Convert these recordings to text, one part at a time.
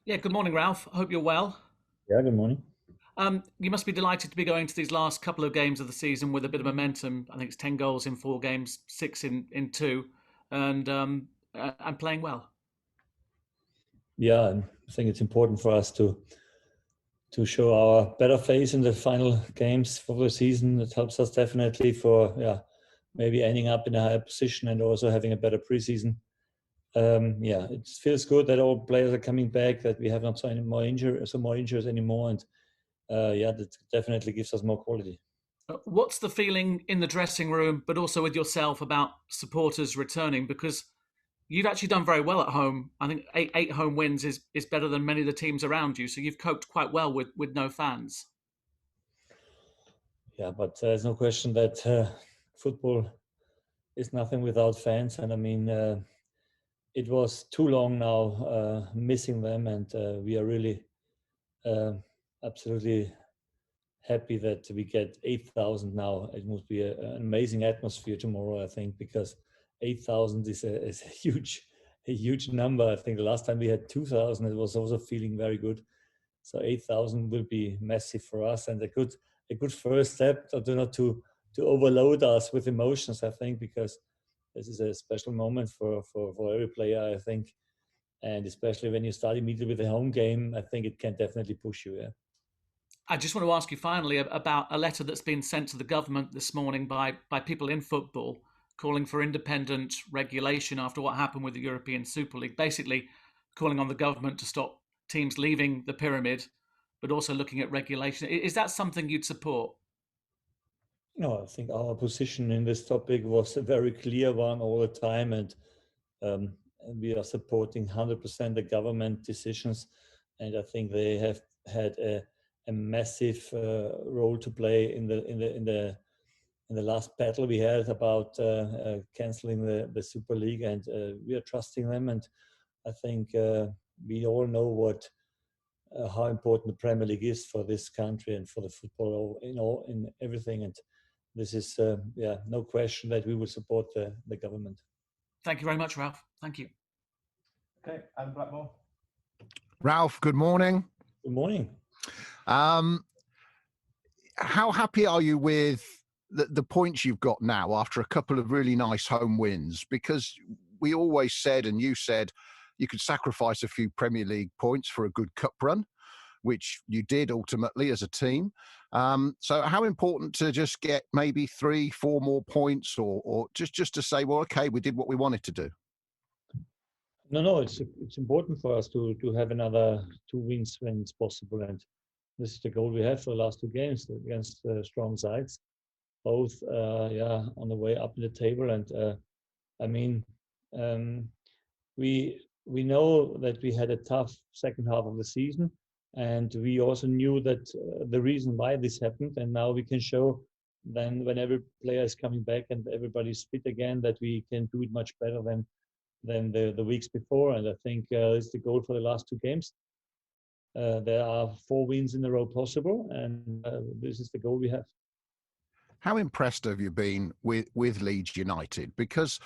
Yeah, good morning, Ralph. Hope you're well. Yeah, good morning. You must be delighted to be going to these last couple of games of the season with a bit of momentum. I think it's 10 goals in four games, six in two, and playing well. Yeah, and I think it's important for us to show our better face in the final games for the season. It helps us definitely for maybe ending up in a higher position and also having a better preseason. Yeah, it feels good that all players are coming back, that we have not so more injuries anymore, and yeah, that definitely gives us more quality. What's the feeling in the dressing room, but also with yourself about supporters returning? Because you've actually done very well at home. I think eight home wins is better than many of the teams around you. So you've coped quite well with no fans. Yeah, but there's no question that football is nothing without fans, and I mean. It was too long now missing them, and we are really uh, absolutely happy that we get 8,000 now. It must be an amazing atmosphere tomorrow, I think, because 8,000 is a huge number. I think the last time we had 2,000, it was also feeling very good. So 8,000 will be massive for us, and a good first step to overload us with emotions, I think, because this is a special moment for every player, I think, and especially when you start immediately with a home game, I think it can definitely push you. Yeah. I just want to ask you finally about a letter that's been sent to the government this morning by people in football calling for independent regulation after what happened with the European Super League, basically calling on the government to stop teams leaving the pyramid, but also looking at regulation. Is that something you'd support? No, I think our position in this topic was a very clear one all the time, and we are supporting 100% the government decisions, and I think they have had a massive role to play in the last battle we had about canceling the Super League, and we are trusting them, and I think we all know what how important the Premier League is for this country and for the football in everything. And this is no question that we will support the government. Thank you very much, Ralph. Thank you. Okay, and Blackmore. Ralph, good morning. Good morning. Um, how happy are you with the points you've got now after a couple of really nice home wins? Because we always said, and you said, you could sacrifice a few Premier League points for a good cup run, which you did ultimately as a team. So how important to just get maybe 3-4 more points or just to say, well, okay, we did what we wanted to do? No, it's important for us to have another two wins when it's possible, and this is the goal we have for the last two games against strong sides, both on the way up in the table. And I mean, um, we know that we had a tough second half of the season, and we also knew that the reason why this happened, and now we can show then when every player is coming back and everybody's fit again that we can do it much better than the weeks before. And I think it's the goal for the last two games. There are four wins in a row possible, and this is the goal we have. How impressed have you been with Leeds United? Because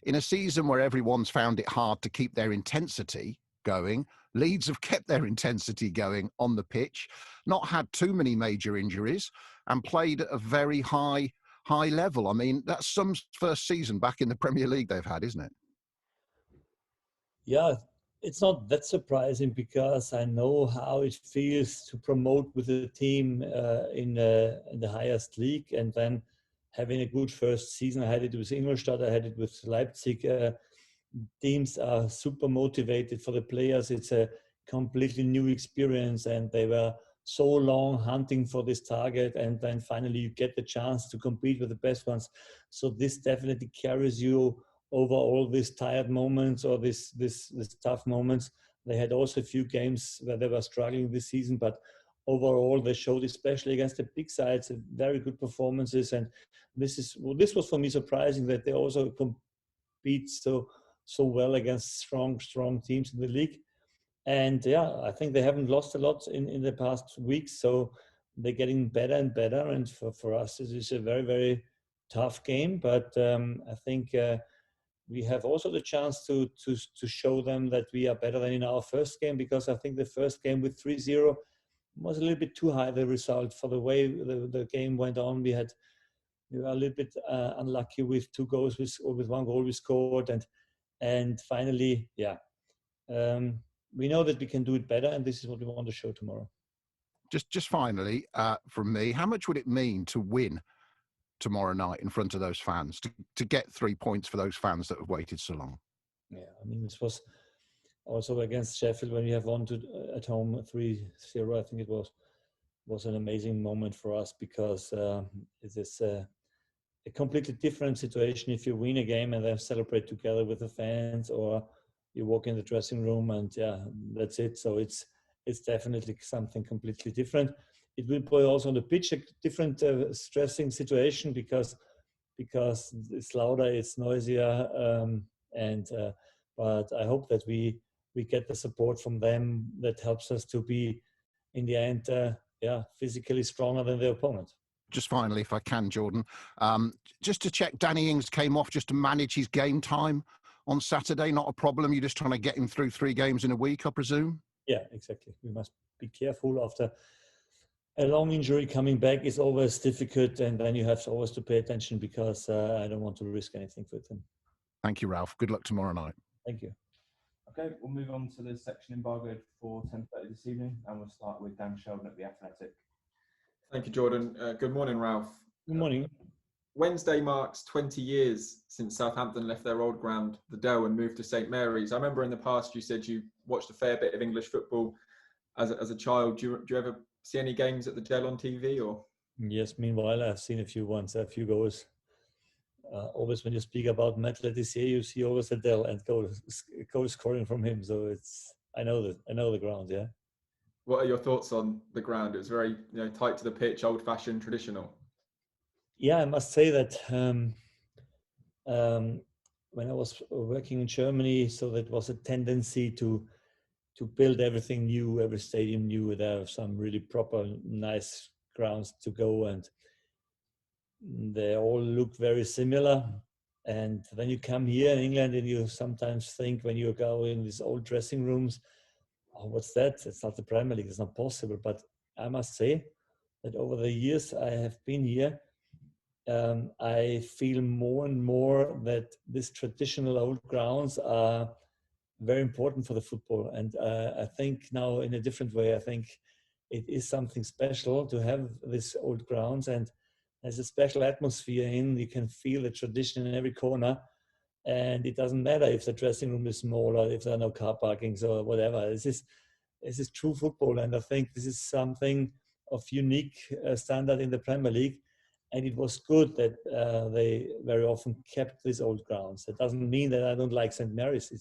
in a season where everyone's found it hard to keep their intensity going, Leeds have kept their intensity going on the pitch, not had too many major injuries, and played at a very high level. I mean, that's some first season back in the Premier League they've had, isn't it? Yeah, it's not that surprising because I know how it feels to promote with a team in the highest league, and then having a good first season. I had it with Ingolstadt, I had it with Leipzig. Teams are super motivated for the players. It's a completely new experience, and they were so long hunting for this target, and then finally you get the chance to compete with the best ones. So this definitely carries you over all these tired moments or this tough moments. They had also a few games where they were struggling this season, but overall they showed, especially against the big sides, very good performances. And this was for me surprising that they also compete so well against strong teams in the league. And yeah, I think they haven't lost a lot in the past weeks, so they're getting better and better. And for us, this is a very tough game, but I think we have also the chance to show them that we are better than in our first game, because I think the first game with 3-0 was a little bit too high, the result, for the way the game went on. We were a little bit unlucky with 2 goals, or with 1 goal we scored, and finally, we know that we can do it better, and this is what we want to show tomorrow. Just finally, from me, how much would it mean to win tomorrow night in front of those fans, to get 3 points for those fans that have waited so long? Yeah, I mean, this was also against Sheffield when we have won at home 3-0. I think it was an amazing moment for us, because it is a completely different situation if you win a game and then celebrate together with the fans, or you walk in the dressing room and that's it. So it's definitely something completely different. It will be also on the pitch a different stressing situation, because it's louder, it's noisier, but I hope that we get the support from them that helps us to be, in the end, physically stronger than the opponent. Just finally, if I can, Jordan, just to check, Danny Ings came off just to manage his game time on Saturday. Not a problem. You're just trying to get him through 3 games in a week, I presume? Yeah, exactly. We must be careful. After a long injury, coming back is always difficult, and then you have always to pay attention, because I don't want to risk anything with him. Thank you, Ralph. Good luck tomorrow night. Thank you. Okay, we'll move on to the section embargoed for 10:30 this evening, and we'll start with Dan Sheldon at The Athletic. Thank you, Jordan. Good morning, Ralph. Good morning. Wednesday marks 20 years since Southampton left their old ground, the Dell, and moved to St Mary's. I remember in the past you said you watched a fair bit of English football as a child. Do you ever see any games at the Dell on TV? Or? Yes, meanwhile, I've seen a few goals. Always when you speak about Matt Letizia, you see always Adele and goal scoring from him. So I know the ground, yeah. What are your thoughts on the ground? It was very tight to the pitch, old-fashioned, traditional. Yeah, I must say that when I was working in Germany, so that was a tendency to build everything new, every stadium new. There are some really proper, nice grounds to go, and they all look very similar. And when you come here in England, and you sometimes think, when you go in these old dressing rooms, oh, what's that? It's not the Premier League. It's not possible. But I must say that over the years I have been here, I feel more and more that these traditional old grounds are very important for the football. And I think now, in a different way, I think it is something special to have these old grounds, and there's a special atmosphere you can feel the tradition in every corner. And it doesn't matter if the dressing room is small, or if there are no car parkings or whatever. This is true football, and I think this is something of unique standard in the Premier League. And it was good that they very often kept these old grounds. That doesn't mean that I don't like St. Mary's.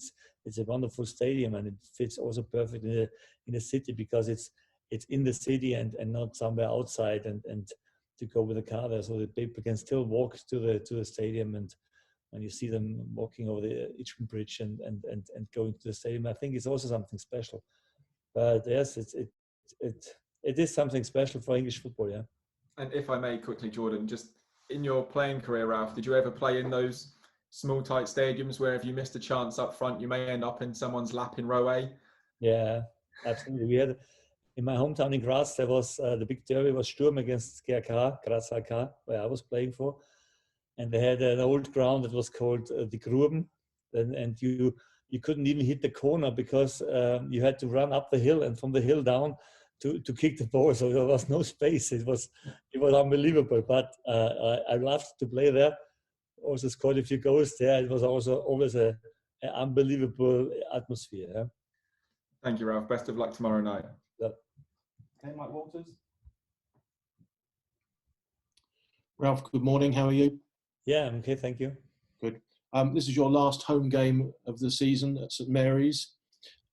It's a wonderful stadium, and it fits also perfect in the city, because it's in the city and not somewhere outside, and to go with a car there, so that people can still walk to the stadium. And when you see them walking over the Itchen Bridge and going to the stadium, I think it's also something special. But yes, it is something special for English football, yeah. And if I may quickly, Jordan, just in your playing career, Ralph, did you ever play in those small, tight stadiums where if you missed a chance up front, you may end up in someone's lap in row A? Yeah, absolutely. We had, in my hometown in Graz, there was the big derby was Sturm against GRK, Graz HK, where I was playing for. And they had an old ground that was called the Gruben. And you couldn't even hit the corner, because you had to run up the hill and from the hill down to kick the ball. So there was no space. It was unbelievable. But I loved to play there. Also scored a few goals there. It was also always an unbelievable atmosphere. Yeah? Thank you, Ralph. Best of luck tomorrow night. Yeah. Okay, Mike Walters. Ralph, good morning. How are you? Yeah, I'm okay. Thank you. Good. This is your last home game of the season at St Mary's.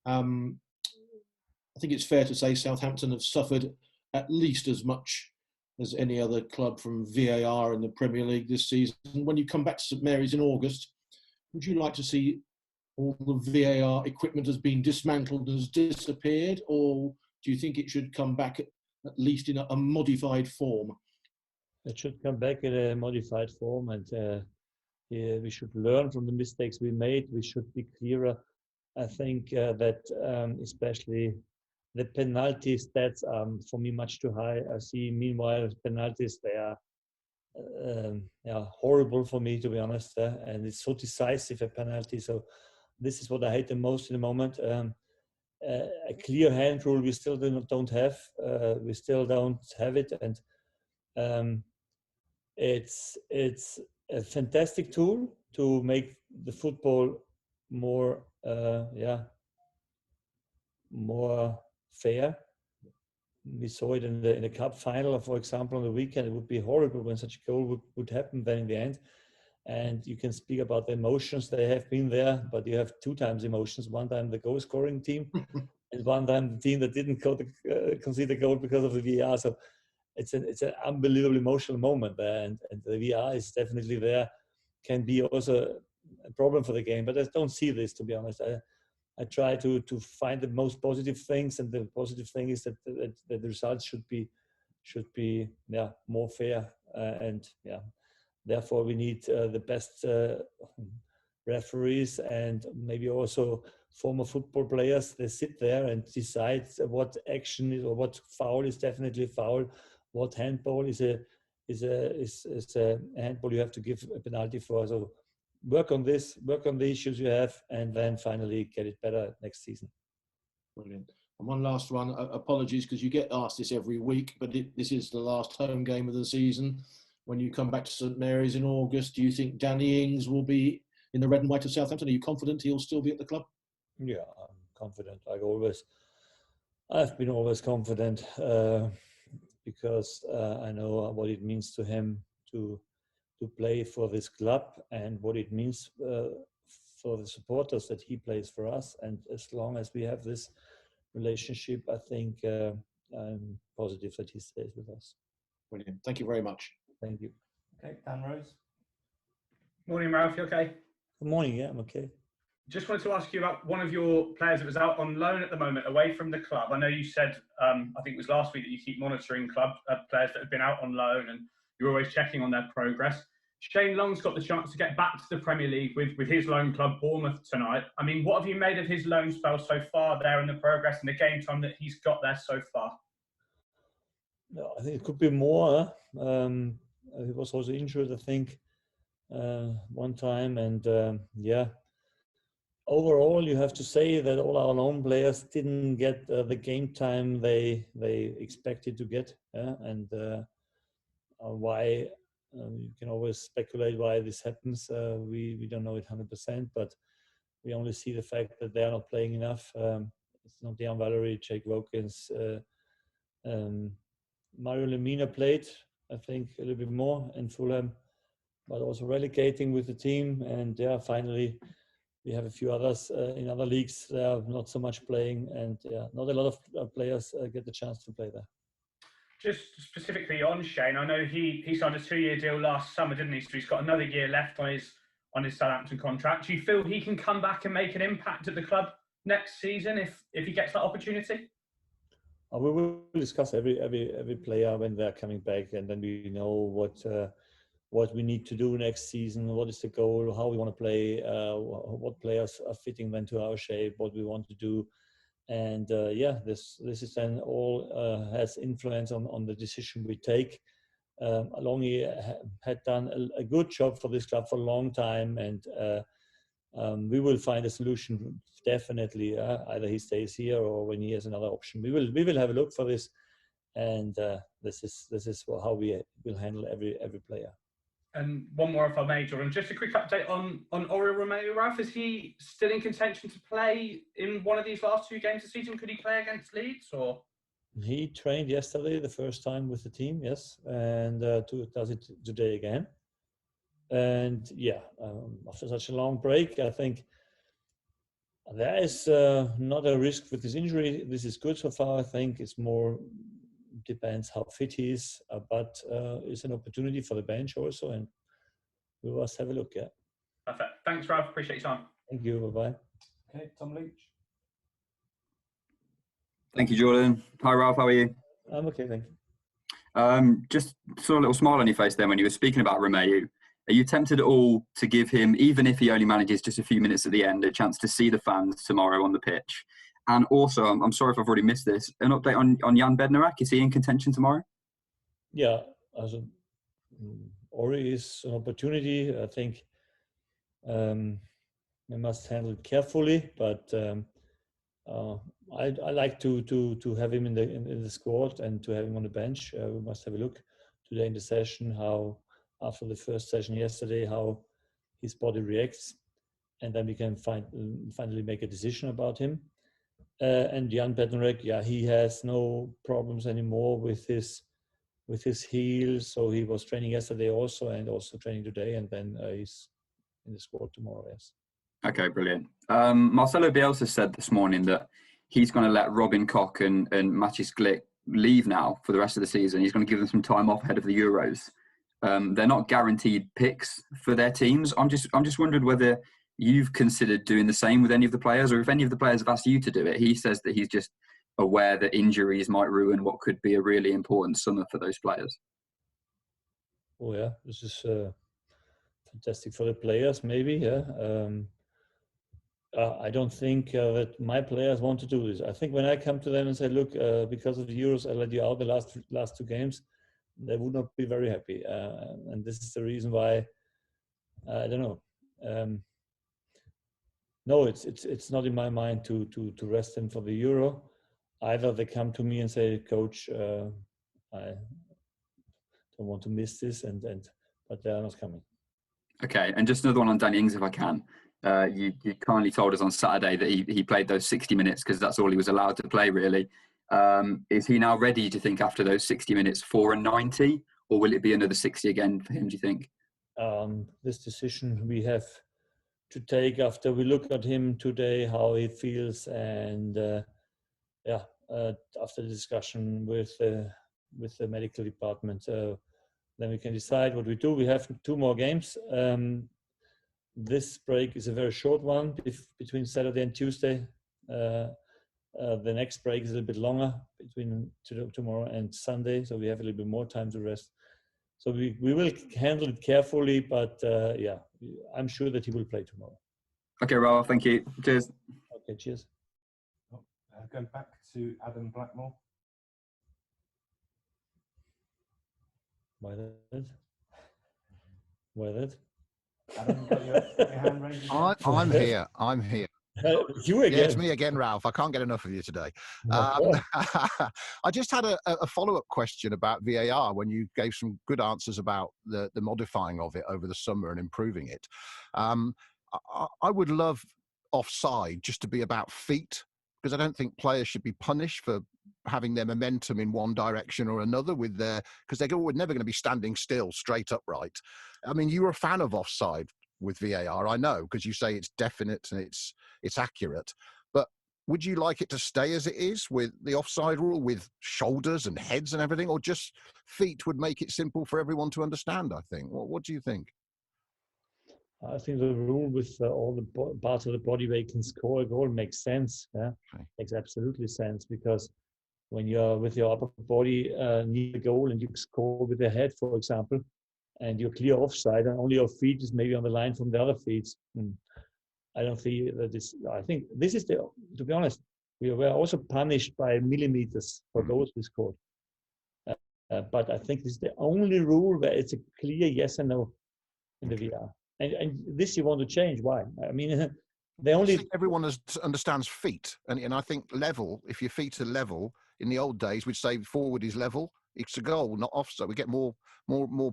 I think it's fair to say Southampton have suffered at least as much as any other club from VAR in the Premier League this season. When you come back to St Mary's in August, would you like to see all the VAR equipment has been dismantled and has disappeared, or do you think it should come back at least in a modified form? It should come back in a modified form, and we should learn from the mistakes we made. We should be clearer. I think that especially the penalty stats are for me much too high. I see, meanwhile, penalties, they are horrible for me, to be honest. And it's so decisive, a penalty. So this is what I hate the most in the moment. A clear hand rule we still don't have. We still don't have it. And it's a fantastic tool to make the football more more fair. We saw it in the cup final, for example, on the weekend. It would be horrible when such a goal would happen then in the end. And you can speak about the emotions, they have been there, but you have two times emotions. One time the goal scoring team and one time the team that didn't concede the goal because of the VAR. So it's an unbelievable emotional moment there, and the VAR is definitely there, can be also a problem for the game. But I don't see this, to be honest. I try to find the most positive things, and the positive thing is that the results should be more fair, and therefore we need the best referees and maybe also former football players. They sit there and decide what action is, or what foul is definitely foul, what handball is a handball you have to give a penalty for. So work on this, work on the issues you have, and then finally get it better next season. Brilliant. And one last one. Apologies, because you get asked this every week, but this is the last home game of the season. When you come back to St Mary's in August, do you think Danny Ings will be in the red and white of Southampton? Are you confident he'll still be at the club? Yeah, I'm confident. I've been always confident because I know what it means to him to play for this club, and what it means for the supporters that he plays for us. And as long as we have this relationship, I think I'm positive that he stays with us. Brilliant. Thank you very much. Thank you. Okay, Dan Rose. Morning, Ralph. You okay? Good morning. Yeah, I'm okay. Just wanted to ask you about one of your players that was out on loan at the moment, away from the club. I know you said, I think it was last week, that you keep monitoring players that have been out on loan, and you're always checking on their progress. Shane Long's got the chance to get back to the Premier League with his loan club, Bournemouth, tonight. I mean, what have you made of his loan spell so far there, and the progress and the game time that he's got there so far? No, I think it could be more. He was also injured, I think, one time, and overall, you have to say that all our loan players didn't get the game time they expected to get, and why. You can always speculate why this happens. We don't know it 100%, but we only see the fact that they are not playing enough. It's not Dejan Valery, Jake Wilkins, Mario Lemina played, I think, a little bit more in Fulham, but also relegating with the team. And finally, we have a few others in other leagues. They are not so much playing, and not a lot of players get the chance to play there. Just specifically on Shane, I know he signed a 2-year deal last summer, didn't he? So he's got another year left on his Southampton contract. Do you feel he can come back and make an impact at the club next season if he gets that opportunity? We will discuss every player when they're coming back, and then we know what we need to do next season, what is the goal, how we want to play, what players are fitting then to our shape, what we want to do. And this is then all has influence on the decision we take. Longy had done a good job for this club for a long time, and we will find a solution definitely. Either he stays here or when he has another option, we will have a look for this, and this is how we will handle every player. And one more, if I may, Jordan. Just a quick update on Oriol Romeu, Ralph. Is he still in contention to play in one of these last 2 games of the season? Could he play against Leeds? Or he trained yesterday the first time with the team, yes, and does it today again. And after such a long break, I think there is not a risk with his injury. This is good so far. I think it's more depends how fit he is, but it's an opportunity for the bench also, and we must have a look. Yeah. Perfect. Thanks, Ralph. Appreciate your time. Thank you. Bye bye. Okay, Tom Leach. Thank you, Jordan. Hi, Ralph. How are you? I'm okay, thank you. Just saw a little smile on your face then when you were speaking about Romeu. Are you tempted at all to give him, even if he only manages just a few minutes at the end, a chance to see the fans tomorrow on the pitch? And also, I'm sorry if I've already missed this, an update on Jan Bednarek. Is he in contention tomorrow? Yeah, Ori is an opportunity. I think we must handle it carefully, but I like to have him in the squad and to have him on the bench. We must have a look today in the session how, after the first session yesterday, how his body reacts, and then we can finally make a decision about him. And Jan Bednarek, yeah, he has no problems anymore with his heel, so he was training yesterday also, and also training today, and then he's in the squad tomorrow. Yes. Okay, brilliant. Marcelo Bielsa said this morning that he's going to let Robin Koch and Matthijs Glick leave now for the rest of the season. He's going to give them some time off ahead of the Euros. They're not guaranteed picks for their teams. I'm just wondering whether you've considered doing the same with any of the players, or if any of the players have asked you to do it. He says that he's just aware that injuries might ruin what could be a really important summer for those players. Oh yeah, this is fantastic for the players, maybe. Yeah. I don't think that my players want to do this. I think when I come to them and say, look, because of the Euros, I let you out the last two games, they would not be very happy. And this is the reason why, I don't know. No, it's not in my mind to rest them for the Euro. Either they come to me and say, Coach, I don't want to miss this, but they are not coming. Okay, and just another one on Danny Ings, if I can. You kindly told us on Saturday that he played those 60 minutes because that's all he was allowed to play, really. Is he now ready, do you think, after those 60 minutes for a 90? Or will it be another 60 again for him, do you think? This decision we have to take after we look at him today, how he feels, and after the discussion with the medical department, then we can decide what we do. We have 2 more games. This break is a very short one between Saturday and Tuesday. The next break is a little bit longer between tomorrow and Sunday, so we have a little bit more time to rest. So we will handle it carefully, but I'm sure that he will play tomorrow. Okay, Ralph, thank you. Cheers. Okay, cheers. Going back to Adam Blackmore. Why that? Adam, got your hand raised? I'm here. I'm here. You again? Yeah, it's me again, Ralph. I can't get enough of you today. I just had a follow-up question about VAR when you gave some good answers about the modifying of it over the summer and improving it. I would love offside just to be about feet, because I don't think players should be punished for having their momentum in one direction or another because they're never going to be standing still, straight upright. I mean, you were a fan of offside with VAR, I know, because you say it's definite and it's accurate. But would you like it to stay as it is with the offside rule, with shoulders and heads and everything, or just feet would make it simple for everyone to understand, I think? What do you think? I think the rule with all the parts of the body where you can score a goal makes sense. Yeah, okay. Makes absolutely sense, because when you're with your upper body near the goal and you score with the head, for example, and you're clear offside and only your feet is maybe on the line from the other feet, I don't think that this. I think this is to be honest, we were also punished by millimeters for goals we scored. But I think this is the only rule where it's a clear yes and no in the VR. And this you want to change. Why? I mean, I think everyone understands feet, and I think level. If your feet are level, in the old days we'd say forward is level. It's a goal, not offside. We get more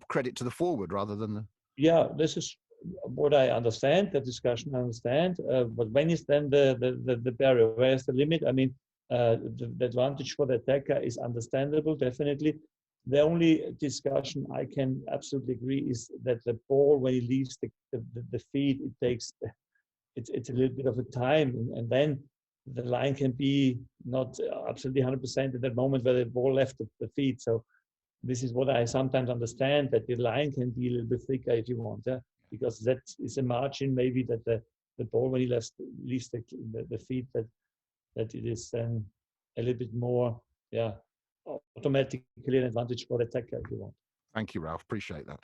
credit to the forward rather than the. Yeah, this is what I understand. The discussion I understand. But when is then the barrier? Where is the limit? I mean, the advantage for the attacker is understandable, definitely. The only discussion I can absolutely agree is that the ball, when it leaves the feet, it takes it's a little bit of a time, and then the line can be not absolutely 100% at that moment where the ball left the feet. So this is what I sometimes understand, that the line can be a little bit thicker if you want, because that is a margin maybe that the ball, when he leaves the feet, that it is then a little bit more, automatically an advantage for the attacker if you want. Thank you, Ralph. Appreciate that.